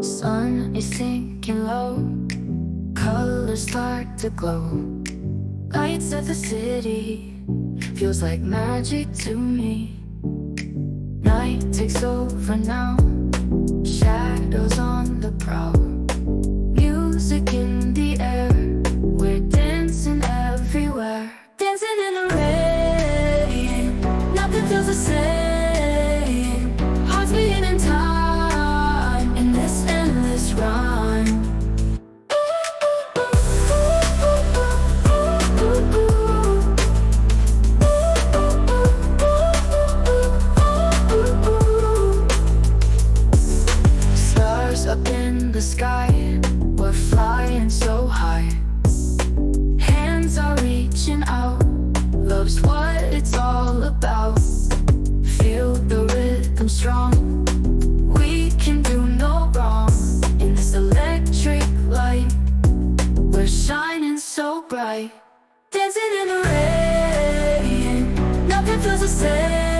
Sun is sinking low, colors start to glow. Lights of the city, feels like magic to me. Night takes over now, shadows on the prowl. Music in the air, we're dancing everywhere. Dancing in the rain, nothing feels the same. Hearts beating in time, in this endless rhyme. Stars up in the sky, we're flying so high. Hands are reaching out, love's what it's all about. Feel the rhythm strong, we can do no wrong. In this electric light, we're shining so bright. Dancing in the rain, nothing feels the same.